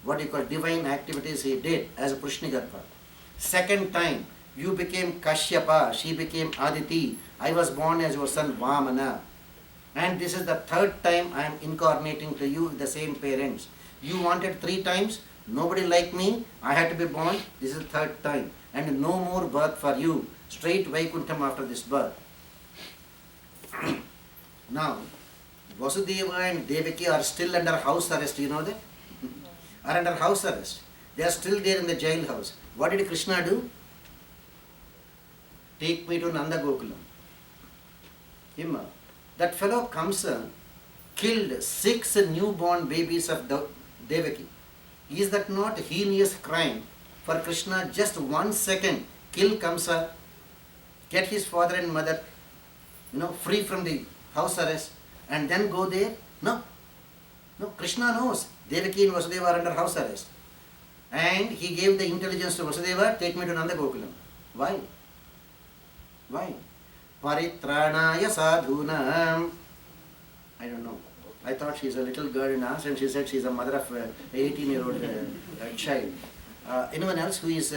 what you call divine activities he did as a Prishnigarpa. Second time, you became Kashyapa, she became Aditi, I was born as your son Vamana. And this is the third time I am incarnating to you with the same parents. You wanted 3 times, nobody like me, I had to be born, this is the third time. And no more birth for you, straight Vaikuntham after this birth. Now, Vasudeva and Devaki are still under house arrest, you know that? Are under house arrest. They are still there in the jail house. What did Krishna do? Take me to Nanda Gokulam. Hima. That fellow Kamsa killed 6 newborn babies of Devaki. Is that not a heinous crime for Krishna? Just 1 second, kill Kamsa, get his father and mother, free from the house arrest, and then go there? No. No, Krishna knows Devaki and Vasudeva are under house arrest. And he gave the intelligence to Vasudeva, take me to Nanda Gokulam. Why? Why? Paritranaya sadhunam. I don't know. I thought she's a little girl in us, and she said she's a mother of an 18-year-old child. Anyone else who is,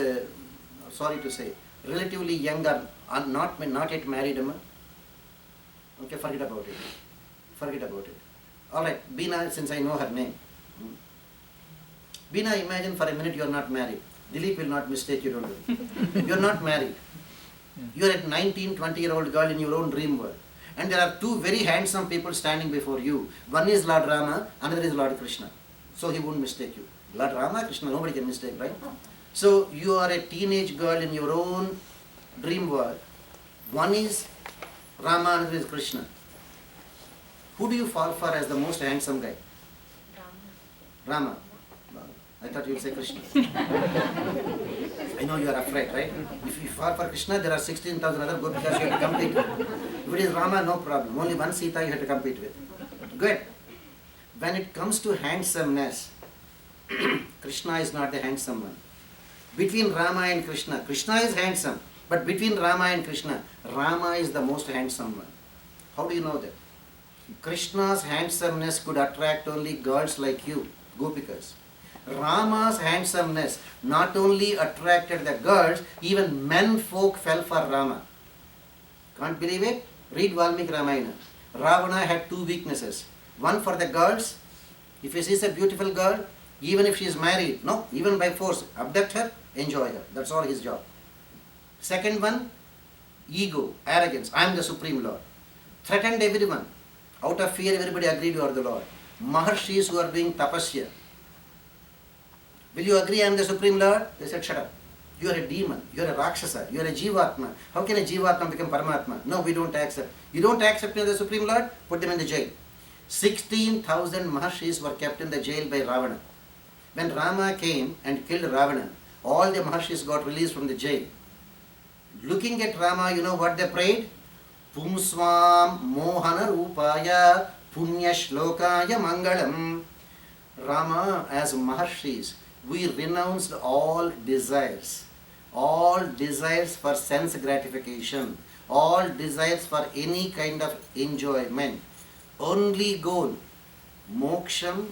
sorry to say, relatively younger, not yet married? Okay, forget about it. Forget about it. Alright, Beena, since I know her name. Beena, imagine for a minute you are not married. Dilip will not mistake you, don't worry. You are not married. You are a 19, 20-year-old girl in your own dream world. And there are 2 very handsome people standing before you. One is Lord Rama, another is Lord Krishna. So he won't mistake you. Lord Rama, Krishna, nobody can mistake, right? So you are a teenage girl in your own dream world. One is Rama, another is Krishna. Who do you fall for as the most handsome guy? Rama. I thought you would say Krishna. I know you are afraid, right? If you fall for Krishna, there are 16,000 other gopikas you have to compete with. If it is Rama, no problem. Only one Sita you have to compete with. Good. When it comes to handsomeness, Krishna is not the handsome one. Between Rama and Krishna, Krishna is handsome. But between Rama and Krishna, Rama is the most handsome one. How do you know that? Krishna's handsomeness could attract only girls like you, gopikas. Rama's handsomeness not only attracted the girls, even men folk fell for Rama. Can't believe it? Read Valmiki Ramayana. Ravana had 2 weaknesses. One for the girls. If he sees a beautiful girl, even if she is married, no, even by force, abduct her, enjoy her. That's all his job. Second one, ego, arrogance. I am the Supreme Lord. Threatened everyone. Out of fear, everybody agreed you are the Lord. Maharshis who are doing tapasya. Will you agree I am the Supreme Lord? They said, shut up. You are a demon. You are a Rakshasa. You are a Jivatma. How can a Jivatma become Paramatma? No, we don't accept. You don't accept me as the Supreme Lord? Put them in the jail. 16,000 Maharshis were kept in the jail by Ravana. When Rama came and killed Ravana, all the Maharshis got released from the jail. Looking at Rama, you know what they prayed? Pumsvam Mohana Rupaya Punya Shlokaya Mangalam. Rama, as Maharshis, we renounced all desires for sense gratification, all desires for any kind of enjoyment. Only goal, moksham,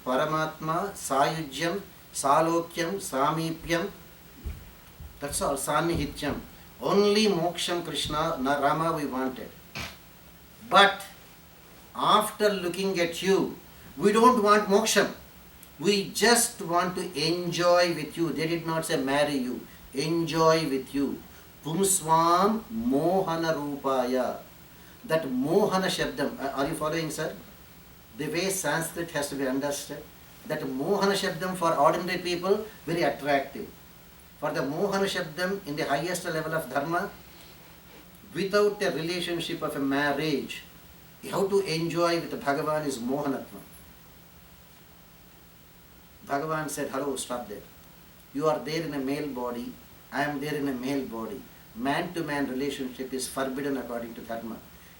paramatma, sayujyam, salokyam, samipyam, that's all, sanihityam. Only moksham, Krishna, Rama we wanted. But after looking at you, we don't want moksham. We just want to enjoy with you. They did not say marry you. Enjoy with you. Pumsvam mohana rupaya. That mohana shabdam. Are you following, sir? The way Sanskrit has to be understood. That mohana shabdam for ordinary people, very attractive. For the mohana shabdam in the highest level of dharma, without a relationship of a marriage, how to enjoy with Bhagavan is mohanatma. Bhagavan said, hello, stop there. You are there in a male body, I am there in a male body. Man-to-man relationship is forbidden according to dharma.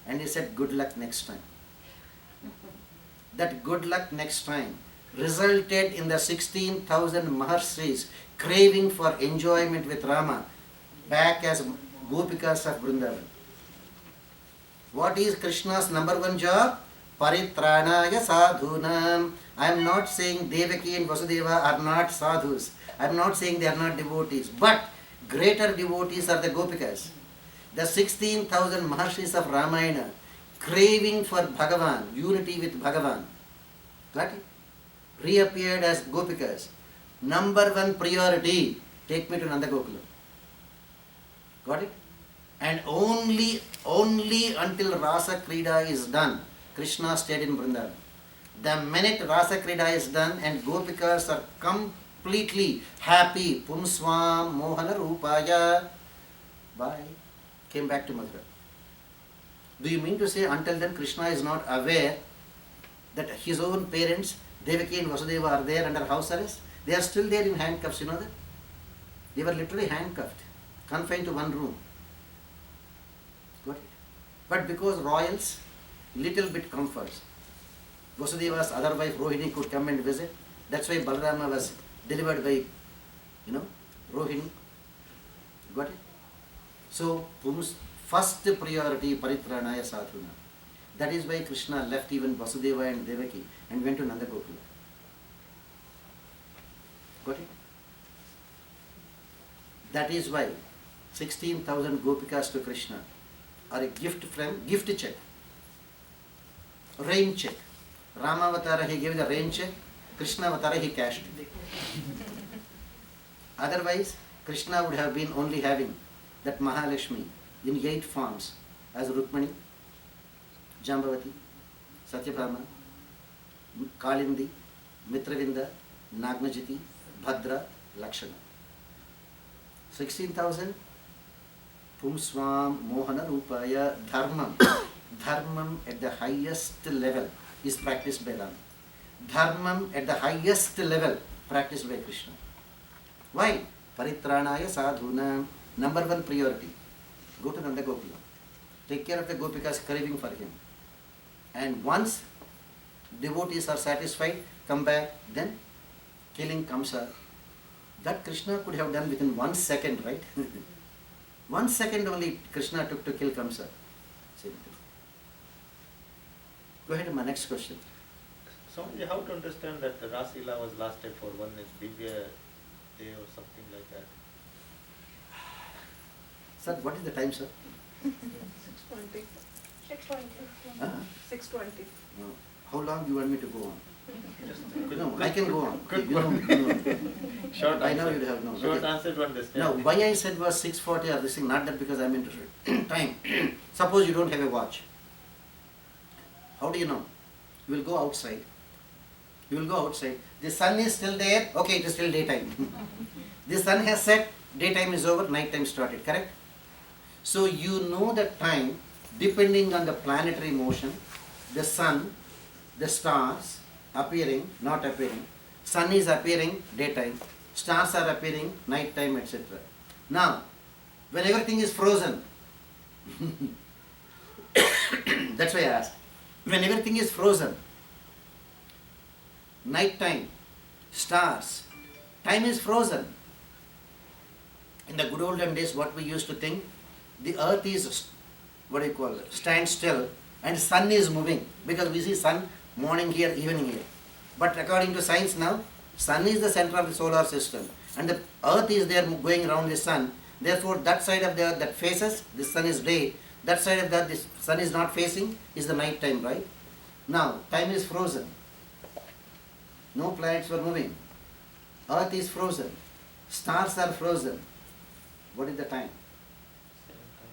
And he said, good luck next time. That good luck next time resulted in the 16,000 Maharshis craving for enjoyment with Rama back as Gopikas of Vrindavan. What is Krishna's number 1 job? Paritranaya sadhunam. I am not saying Devaki and Vasudeva are not sadhus. I am not saying they are not devotees. But greater devotees are the Gopikas. The 16,000 Maharshis of Ramayana craving for Bhagavan, unity with Bhagavan, got it? Reappeared as Gopikas. Number one priority, take me to Nanda Gokula. Got it? And only until Rasa Krida is done, Krishna stayed in Vrindavan. The minute Rasa Krida is done and Gopikas are completely happy, Punswam Mohana Rupaya, bye, came back to Mathura. Do you mean to say until then Krishna is not aware that his own parents, Devaki and Vasudeva, are there under house arrest? They are still there in handcuffs, you know that? They were literally handcuffed, confined to one room. Got it? But because royals, little bit comforts. Vasudeva's other wife Rohini could come and visit. That's why Balarama was delivered by, Rohini. Got it? So, first priority Paritranaya Sadhuna. That is why Krishna left even Vasudeva and Devaki and went to Nanda Gokula. Got it? That is why 16,000 Gopikas to Krishna are a gift check, rain check. Rama Avatara he gave the rain check, Krishna Avatara he cashed it. Otherwise, Krishna would have been only having that Mahalakshmi in 8 forms as Rukmani, Jambavati, Satyabhama, Kalindi, Mitravinda, Nagnajiti, Bhadra, Lakshana. 16,000 Pumswam Mohana Rupaya Dharmam. Dharmam at the highest level is practiced by Rama. Dharmam at the highest level practiced by Krishna. Why? Paritranaya Sadhuna. Number one priority. Go to Nanda Gokula. Take care of the Gopikas craving for him. And once devotees are satisfied, come back, then killing Kamsa. That Krishna could have done within 1 second, right? 1 second only Krishna took to kill Kamsa. Go ahead to my next question. Swamiji, how to understand that the Ras Leela was lasted for one Divya day or something like that? Sir, what is the time, sir? 6:20. 6:20. 6:20. No. How long do you want me to go on? Just No, I can go on. Good. Short I know answer. you have no. Short Okay. answer to understand. Now, why I said was 6:40 or this thing, not that because I'm interested. Time. Suppose you don't have a watch. How do you know? You will go outside. You will go outside. The sun is still there. Okay, it is still daytime. The sun has set. Daytime is over. Night time started. Correct? So you know the time depending on the planetary motion, the sun, the stars appearing, not appearing. Sun is appearing daytime. Stars are appearing night time, etc. Now, when everything is frozen, that's why I asked. When everything is frozen, night time, stars, time is frozen. In the good olden days, what we used to think, the earth is, stand still, and sun is moving, because we see sun morning here, evening here. But according to science now, sun is the center of the solar system, and the earth is there going around the sun. Therefore, that side of the earth that faces, the sun is day. That side of that, the sun is not facing, is the night time, right? Now, time is frozen. No planets were moving. Earth is frozen. Stars are frozen. What is the time?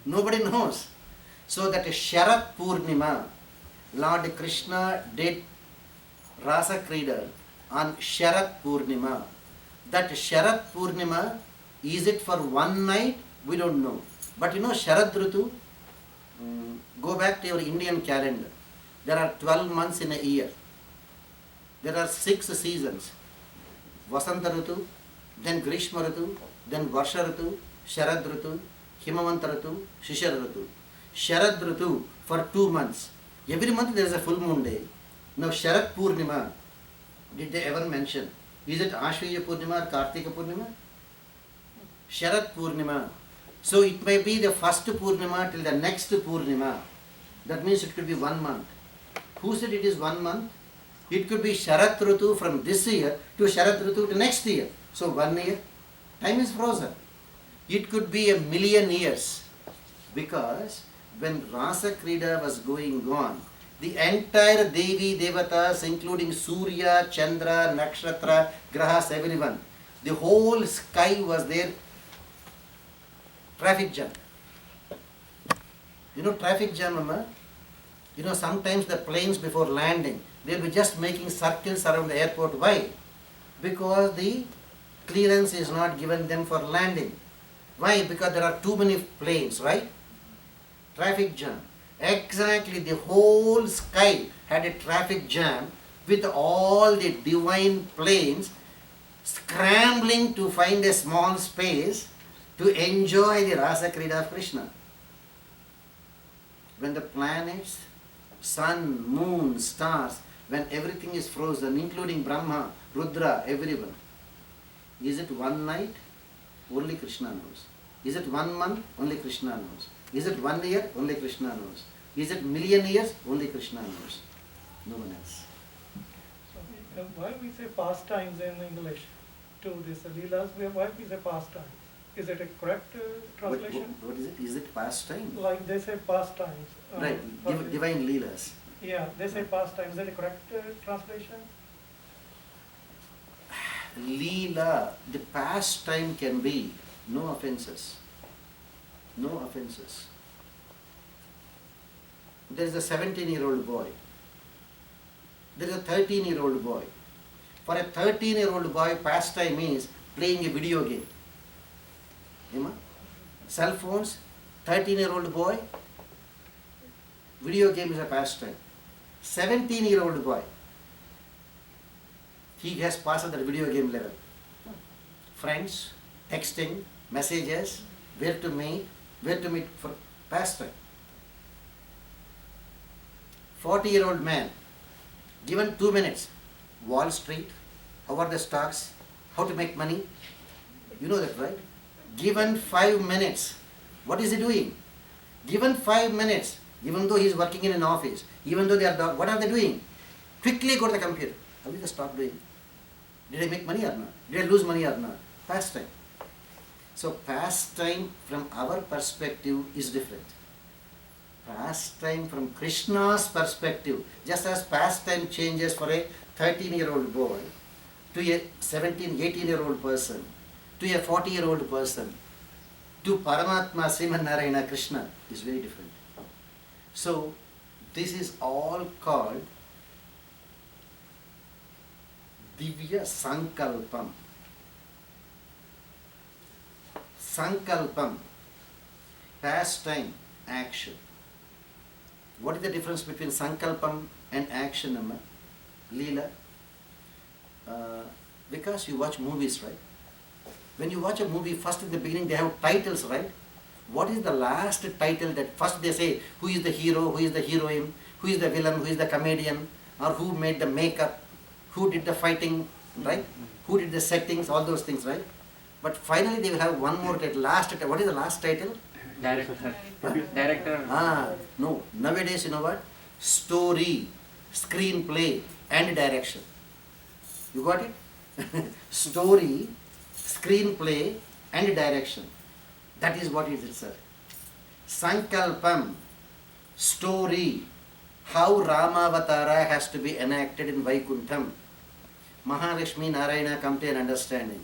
Nobody knows. So that Sharat Purnima, Lord Krishna did Rasa Krida on Sharat Purnima. That Sharat Purnima, is it for one night? We don't know. But you know Sharad Ritu, go back to your Indian calendar. There are 12 months in a year. There are 6 seasons. Vasanta Ritu, then Grishma Ritu, then Varsha Ritu, Sharad Ritu, Himavanta Ritu, Shishar Ritu. Sharad Ritu for 2 months. Every month there is a full moon day. Now Sharat Purnima, did they ever mention? Is it Ashwaya Purnima or Kartika Purnima? Sharat Purnima. So it may be the first Purnima till the next Purnima. That means it could be 1 month. Who said it is 1 month? It could be Sharat Ritu from this year to Sharat Ritu to next year. So 1 year, time is frozen. It could be 1,000,000 years. Because when Rasa Krida was going on, the entire Devi Devatas, including Surya, Chandra, Nakshatra, Grahas, everyone, the whole sky was there. Traffic jam. You know traffic jam, Amma? You know, sometimes the planes before landing, they'll be just making circles around the airport. Why? Because the clearance is not given them for landing. Why? Because there are too many planes, right? Traffic jam. Exactly, the whole sky had a traffic jam with all the divine planes scrambling to find a small space to enjoy the Rasa Krida of Krishna. When the planets, sun, moon, stars, when everything is frozen, including Brahma, Rudra, everyone, is it one night? Only Krishna knows. Is it 1 month? Only Krishna knows. Is it 1 year? Only Krishna knows. Is it 1,000,000 years? Only Krishna knows. No one else. So, why we say pastimes in English to this Leelas? Why we say pastimes? Is it a correct translation? What is it? Is it pastime? Like they say pastimes. Right, divine Leelas. Yeah, they say pastimes. Is that a correct translation? Leela, the pastime can be no offenses. No offenses. There is a 17-year-old boy. There is a 13-year-old boy. For a 13-year-old boy, pastime means playing a video game. Emma? Cell phones, 13-year-old boy, video game is a pastime. 17-year-old boy, he has passed the video game level. Friends, texting, messages, where to meet for pastime. 40-year-old man, given 2 minutes, Wall Street, how are the stocks, how to make money, you know that, right? Given 5 minutes, what is he doing? Given 5 minutes, even though he is working in an office, even though they are, what are they doing? Quickly go to the computer. How is the stock doing? Did I make money or not? Did I lose money or not? Pastime. So pastime from our perspective is different. Pastime from Krishna's perspective, just as pastime changes for a 13-year-old boy to a 17, 18-year-old person, to a 40-year-old person, to Paramatma Sriman Narayana Krishna is very different. So this is all called Divya Sankalpam. Sankalpam, pastime, action. What is the difference between Sankalpam and action, Amma? Leela? Because you watch movies, right? When you watch a movie, first in the beginning they have titles, right? What is the last title that first they say who is the hero, who is the heroine, who is the villain, who is the comedian, or who made the makeup, who did the fighting, right? Who did the settings, all those things, right? But finally they will have one more title, last title. What is the last title? Director. Huh? Director. No. Nowadays, you know what? Story, screenplay, and direction. You got it? Story, screenplay, and direction. That is what it is, sir. Sankalpam, story, how Ramavatara has to be enacted in Vaikuntham. Mahalakshmi Narayana come to an understanding.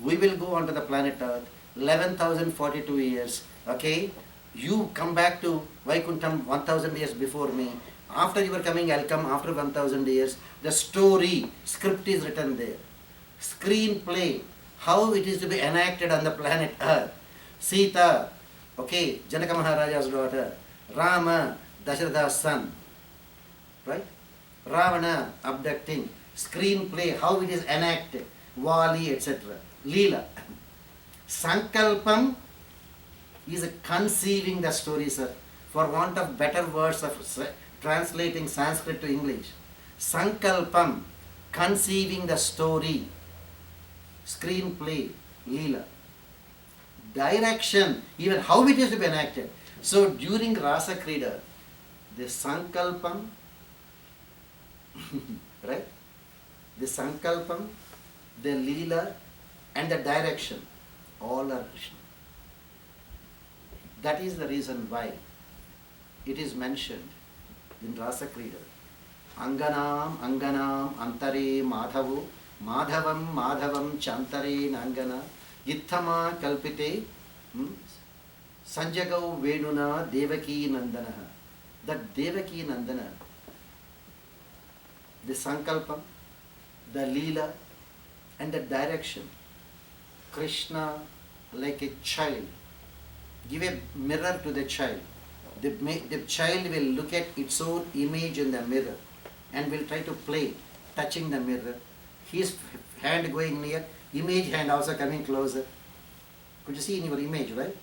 We will go onto the planet Earth, 11,042 years, okay? You come back to Vaikuntham 1,000 years before me. After you are coming, I'll come after 1,000 years. The story, script is written there. Screenplay, how it is to be enacted on the planet Earth. Sita, okay, Janaka Maharaja's daughter. Rama, Dasharatha's son. Right? Ravana, abducting. Screenplay, how it is enacted. Vali, etc. Leela. Sankalpam is conceiving the story, sir. For want of better words of translating Sanskrit to English. Sankalpam, conceiving the story. Screenplay, Leela. Direction, even how it is to be enacted. So during Rasa Krida, the Sankalpam, right? The sankalpam, the leela, and the direction, all are Krishna. That is the reason why it is mentioned in Rasa Krida. Anganam, Anganam, Antare, Madhavu, Madhavam, Madhavam, Chantare, Nangana, Ittama, Kalpite, Sanjagau, Venuna, Devaki, Nandana. That Devaki Nandana, the Sankalpam, the Leela, and the direction, Krishna, like a child, give a mirror to the child. The child will look at its own image in the mirror and will try to play, touching the mirror. His hand going near, image hand also coming closer. Could you see in your image, right?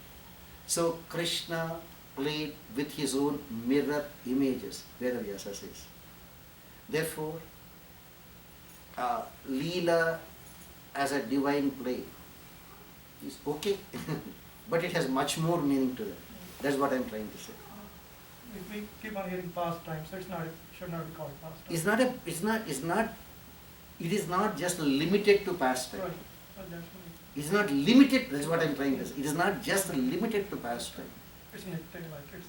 So Krishna played with his own mirror images, Vedavyasa says. Therefore, Leela as a divine play is okay, but it has much more meaning to that. That's what I'm trying to say. We keep on hearing pastime, so should not be called pastime. It is not just limited to pastime. Right. Well, that's what It's not limited, that's what I'm trying to say. It is not just limited to pastime. it's nitty, like it's.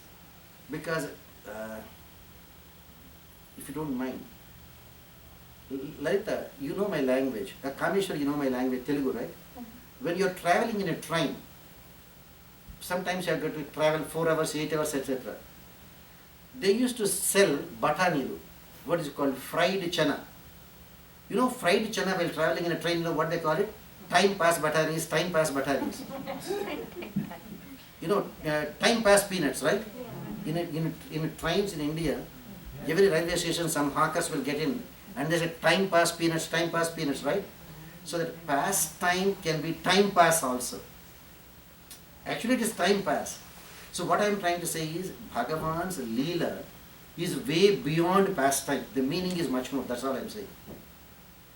Because, if you don't mind, Lalita, you know my language. Kameshwar, you know my language, Telugu, right? When you're traveling in a train, sometimes you have got to travel 4 hours, 8 hours, etc. They used to sell bataniru, what is it called, fried chana. You know, fried chana while traveling in a train, you know what they call it? Time pass batanis, time pass batanis. You know, time pass peanuts, right? In trains in India, every railway station, some hawkers will get in and they say time pass peanuts, right? So that pastime can be time pass also. Actually, it is time pass. So what I am trying to say is, Bhagavan's Leela is way beyond pastime. The meaning is much more. That's all I am saying.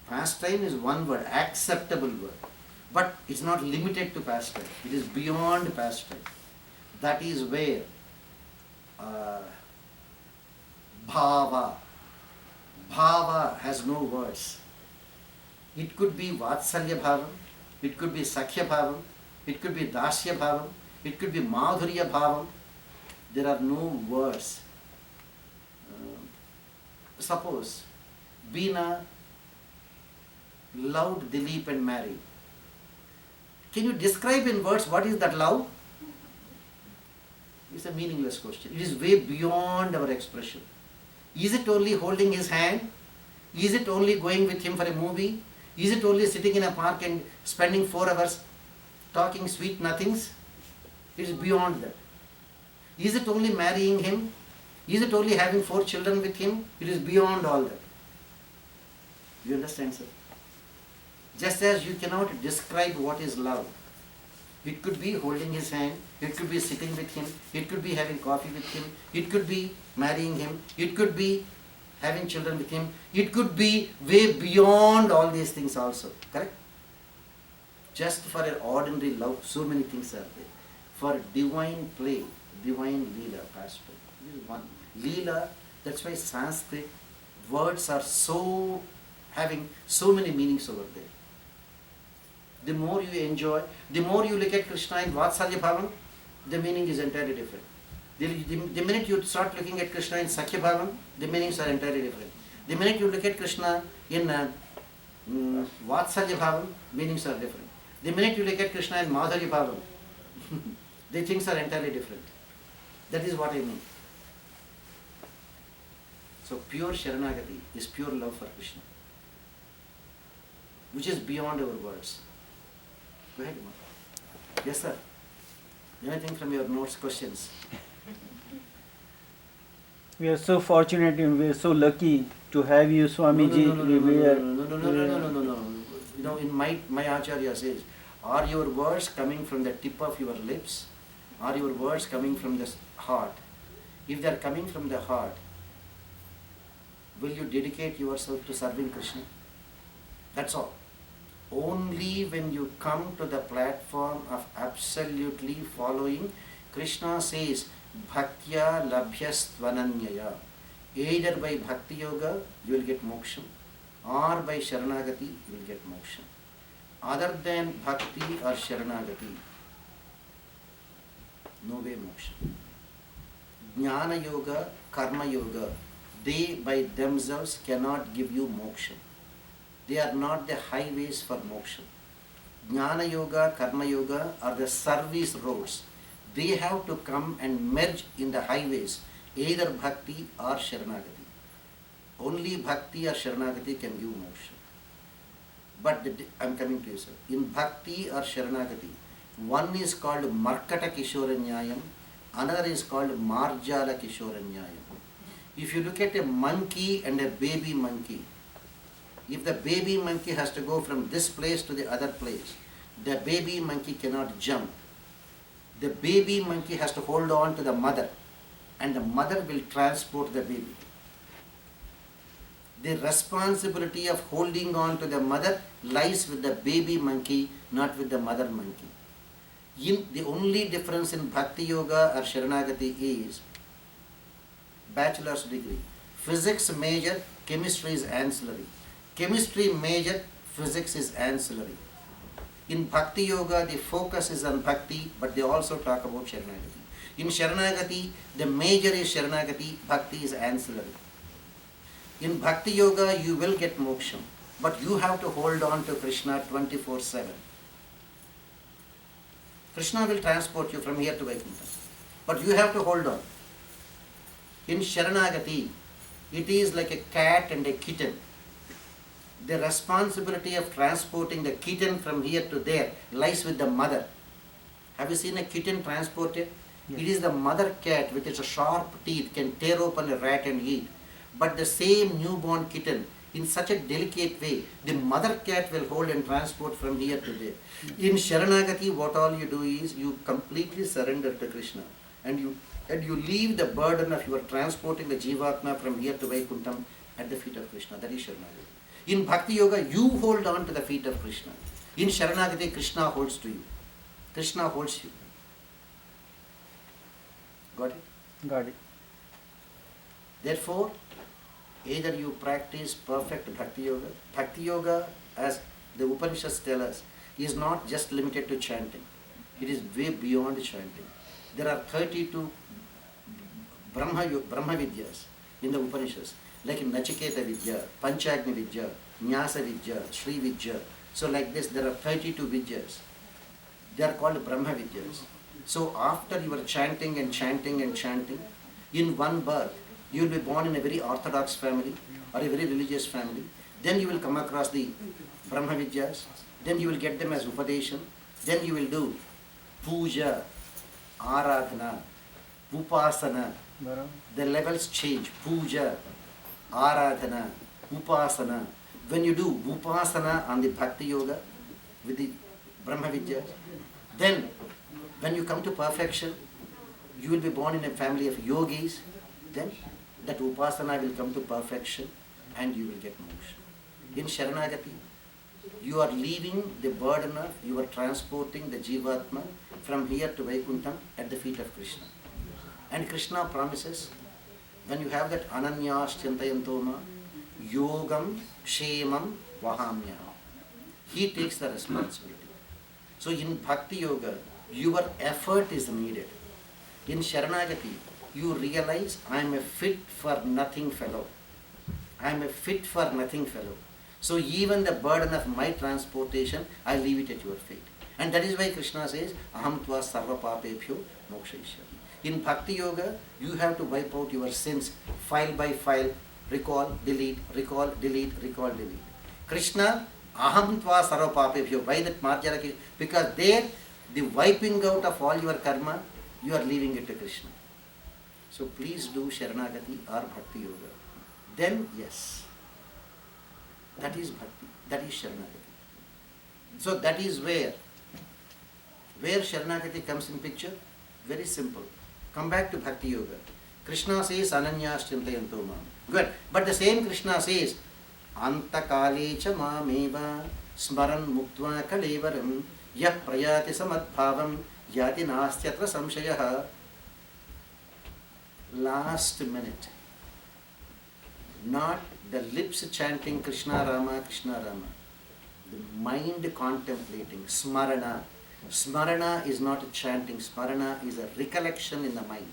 Pastime is one word, acceptable word. But it's not limited to pastime. It is beyond pastime. That is where Bhava has no words. It could be Vatsalya Bhavam, it could be Sakhya Bhavam, it could be Dasya Bhavam, it could be Madhurya Bhavam. There are no words. Suppose Veena loved Dilip and married. Can you describe in words what is that love? It's a meaningless question. It is way beyond our expression. Is it only holding his hand? Is it only going with him for a movie? Is it only sitting in a park and spending 4 hours talking sweet nothings? It is beyond that. Is it only marrying him? Is it only having 4 children with him? It is beyond all that. You understand, sir? Just as you cannot describe what is love. It could be holding his hand, it could be sitting with him, it could be having coffee with him, it could be marrying him, it could be having children with him, it could be way beyond all these things also. Correct? Just for an ordinary love, so many things are there. For divine play, divine Leela, pastime. This is one. Leela, that's why Sanskrit words are so, having so many meanings over there. The more you enjoy, the more you look at Krishna in Vatsalya Bhavam, the meaning is entirely different. The minute you start looking at Krishna in Sakhya Bhavam, the meanings are entirely different. The minute you look at Krishna in Vatsalya Bhavam, meanings are different. The minute you look at Krishna in Madhurya Bhavam, the things are entirely different. That is what I mean. So pure Sharanagati is pure love for Krishna, which is beyond our words. Go ahead, Uma. Yes, sir. Anything from your notes, questions? We are so fortunate and we are so lucky to have you, Swamiji. No. You know, in my Acharya says, are your words coming from the tip of your lips? Are your words coming from the heart? If they are coming from the heart, will you dedicate yourself to serving Krishna? That's all. Only when you come to the platform of absolutely following, Krishna says, Bhaktya labhyastvananyaya. Either by Bhakti Yoga, you will get moksha, or by Sharanagati, you will get moksha. Other than bhakti or Sharanagati, no way moksha. Jnana yoga, karma yoga, they by themselves cannot give you moksha. They are not the highways for moksha. Jnana yoga, karma yoga are the service roads. They have to come and merge in the highways, either bhakti or Sharanagati. Only bhakti or Sharanagati can give moksha. But I am coming to you, sir. In bhakti or Sharanagati, one is called Markata Kishora Nyayam, another is called Marjala Kishora Nyayam. If you look at a monkey and a baby monkey, if the baby monkey has to go from this place to the other place, the baby monkey cannot jump. The baby monkey has to hold on to the mother, and the mother will transport the baby. The responsibility of holding on to the mother lies with the baby monkey, not with the mother monkey. The only difference in Bhakti Yoga or Sharanagati is bachelor's degree. Physics major, chemistry is ancillary. Chemistry major, physics is ancillary. In Bhakti Yoga, the focus is on Bhakti, but they also talk about Sharanagati. In Sharanagati, the major is Sharanagati, Bhakti is ancillary. In Bhakti Yoga, you will get moksha, but you have to hold on to Krishna 24/7. Krishna will transport you from here to Vaikuntha, but you have to hold on. In Sharanagati, it is like a cat and a kitten. The responsibility of transporting the kitten from here to there lies with the mother. Have you seen a kitten transported? Yes. It is the mother cat with its sharp teeth can tear open a rat and eat. But the same newborn kitten, in such a delicate way, the mother cat will hold and transport from here to there. In Sharanagati, what all you do is you completely surrender to Krishna, and you leave the burden of your transporting the Jivatma from here to Vaikuntham at the feet of Krishna. That is Sharanagati. In Bhakti Yoga, you hold on to the feet of Krishna. In Sharanagati, Krishna holds to you. Krishna holds you. Got it? Got it. Therefore, either you practice perfect Bhakti Yoga. Bhakti Yoga, as the Upanishads tell us, is not just limited to chanting. It is way beyond chanting. There are 32 Brahma Vidyas in the Upanishads, like in Nachiketa Vidya, Panchagni Vidya, Nyasa Vidya, Sri Vidya. So like this, there are 32 Vidyas. They are called Brahma Vidyas. So after you are chanting and chanting and chanting, in one birth, you will be born in a very orthodox family or a very religious family. Then you will come across the Brahma Vidyas. Then you will get them as Upadeshan. Then you will do Puja, Aradhana, Upasana. Barabar. The levels change. Puja, Aradhana, Upasana. When you do Upasana on the Bhakti Yoga with the Brahma Vidyas, then when you come to perfection, you will be born in a family of yogis. Then that Upasana will come to perfection and you will get moksha. In Sharanagati, you are leaving the burden of, you are transporting the Jivatma from here to Vaikuntham at the feet of Krishna. And Krishna promises, when you have that Ananyas Chintayantoma, Yogam Kshemam Vahamya, he takes the responsibility. So in Bhakti Yoga, your effort is needed. In Sharanagati, you realize, I am a fit for nothing fellow. I am a fit for nothing fellow. So even the burden of my transportation, I leave it at your feet. And that is why Krishna says, Aham tva sarva papebhyo mokshayishyami. In Bhakti Yoga, you have to wipe out your sins file by file, recall, delete, recall, delete, recall, delete. Krishna, Aham tva sarva papebhyo. Why that Marjala? Because there, the wiping out of all your karma, you are leaving it to Krishna. So please do Sharanagati or Bhakti Yoga. Then yes, that is Bhakti, that is Sharanagati. So that is where Sharanagati comes in picture. Very simple. Come back to Bhakti Yoga. Krishna says Ananyas Chintayanto Mam. Good. But the same Krishna says Antakale cha mameva smaran muktva kalevaram yah prayati samadbhavam yati nastyatra samshayaha. Last minute, not The lips chanting Krishna Rama, Krishna Rama. The mind contemplating, smarana. Smarana is not a chanting, smarana is a recollection in the mind.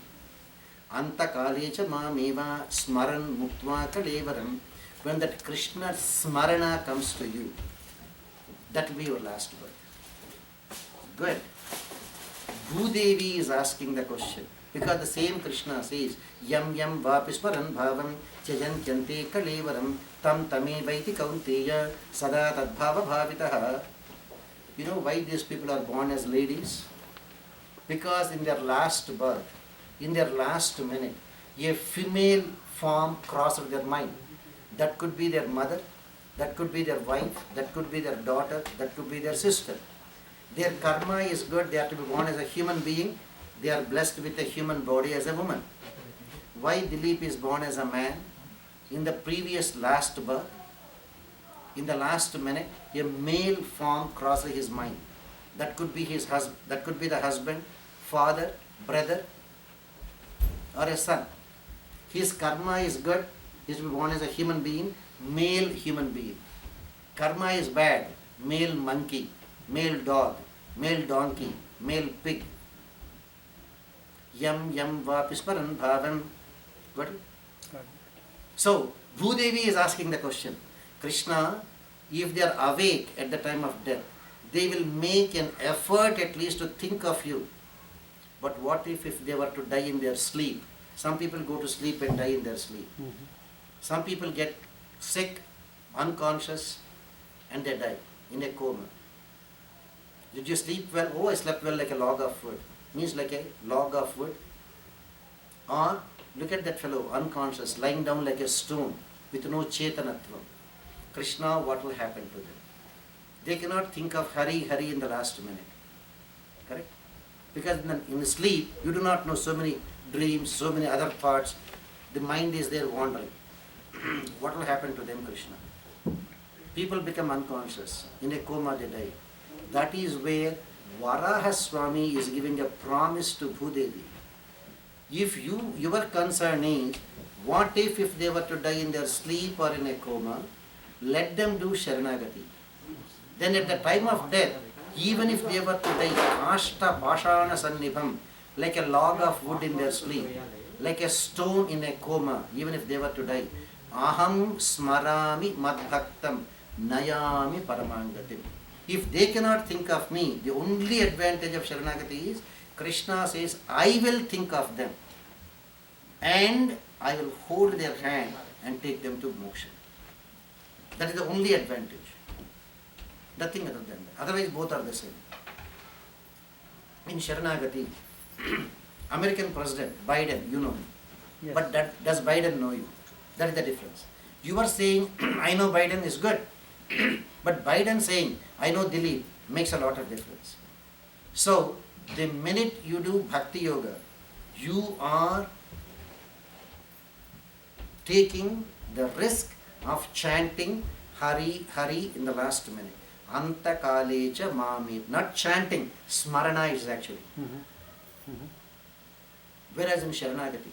Anta kalecha mameva smaran muktva kalevaram. When that Krishna smarana comes to you, that will be your last word. Good. Bhudevi is asking the question. Because the same Krishna says, Yam yam vapismaran bhavam chajantyante kalevaram tam tame vaiti kaunteya sada tadbhava bhavitaha. You know why these people are born as ladies? Because in their last birth, in their last minute, a female form crossed their mind. That could be their mother, that could be their wife, that could be their daughter, that could be their sister. Their karma is good, they are to be born as a human being, they are blessed with a human body as a woman. Why Dilip is born as a man? In the previous last birth, in the last minute, a male form crosses his mind. That could be his husband, that could be the husband, father, brother, or a son. His karma is good, he is to be born as a human being, male human being. Karma is bad, male monkey, male dog, male donkey, male pig. Yam yam vapismaran bhavan. Got it? So, Bhudevi is asking the question, Krishna, if they are awake at the time of death, they will make an effort at least to think of you. But what if they were to die in their sleep? Some people go to sleep and die in their sleep. Some people get sick, unconscious, and they die in a coma. Did you sleep well? Oh, I slept well like a log of wood. Means like a log of wood. Or look at that fellow, unconscious, lying down like a stone with no chetanatvam. Krishna, what will happen to them? They cannot think of Hari, Hari in the last minute. Correct? Because in the sleep, you do not know so many dreams, so many other thoughts. The mind is there wandering. What will happen to them, Krishna? People become unconscious. In a coma, they die. That is where Varaha Swami is giving a promise to Bhudevi. If your concern is, what if they were to die in their sleep or in a coma, let them do Sharanagati. Then at the time of death, even if they were to die Ashta Pashana Sannibham, like a log of wood in their sleep, like a stone in a coma, even if they were to die, Aham Smarami Madbhaktam Nayami Paramangatim. If they cannot think of me, the only advantage of Sharanagati is, Krishna says, I will think of them and I will hold their hand and take them to moksha. That is the only advantage. Nothing other than that. Otherwise, both are the same. In Sharanagati, American President Biden, you know him. Yes. But does Biden know you? That is the difference. You are saying, I know Biden is good. But Biden saying, I know Dilip, makes a lot of difference. So, the minute you do Bhakti Yoga, you are taking the risk of chanting Hari, Hari in the last minute. Anta kalecha mami. Not chanting, smarana is actually. Whereas in Sharanagati,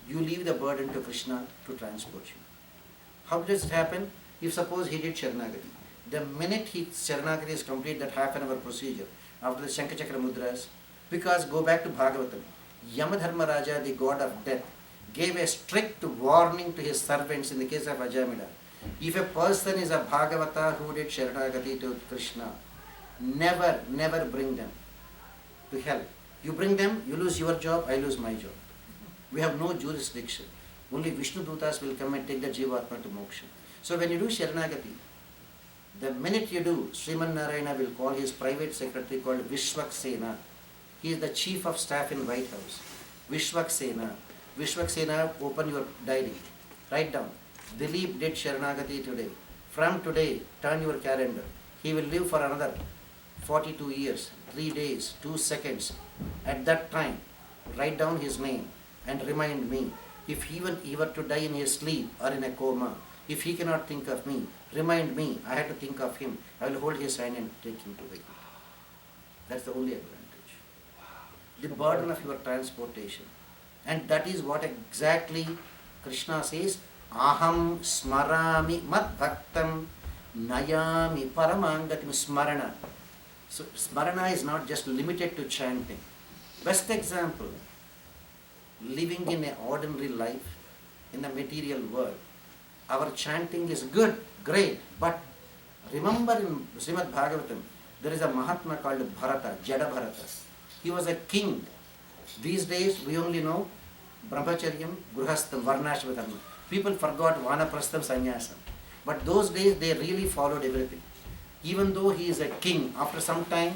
you leave the burden to Krishna to transport you. How does it happen? If suppose he did Sharanagati, the minute Sharanagati is complete, that half an hour procedure, after the Shankachakra Mudras, because go back to Bhagavatam, Yamadharma Raja, the god of death, gave a strict warning to his servants in the case of Ajamila. If a person is a Bhagavata who did Sharanagati to Krishna, never bring them to hell. You bring them, you lose your job, I lose my job. We have no jurisdiction. Only Vishnu Dutas will come and take the Jivatma to moksha. So when you do Sharanagati, the minute you do, Sriman Narayana will call his private secretary called Vishwaksena. He is the chief of staff in White House. Vishwaksena. Vishwaksena, open your diary. Write down. Dilip did Sharanagati today. From today, turn your calendar. He will live for another 42 years, 3 days, 2 seconds. At that time, write down his name and remind me. If even he were to die in his sleep or in a coma, if he cannot think of me, remind me, I have to think of him. I will hold his hand and take him to Vaikuntha. That's the only advantage. The burden of your transportation. And that is what exactly Krishna says, aham smarami mad bhaktam nayami paramangatim smarana. So smarana is not just limited to chanting. Best example, living in an ordinary life in the material world. Our chanting is good, great, but remember in Srimad Bhagavatam, there is a Mahatma called Bharata, Jada Bharata. He was a king. These days we only know Brahmacharyam, Grihastham, Varnashram Dharma. People forgot Vanaprastham, Sannyasam. But those days they really followed everything. Even though he is a king, after some time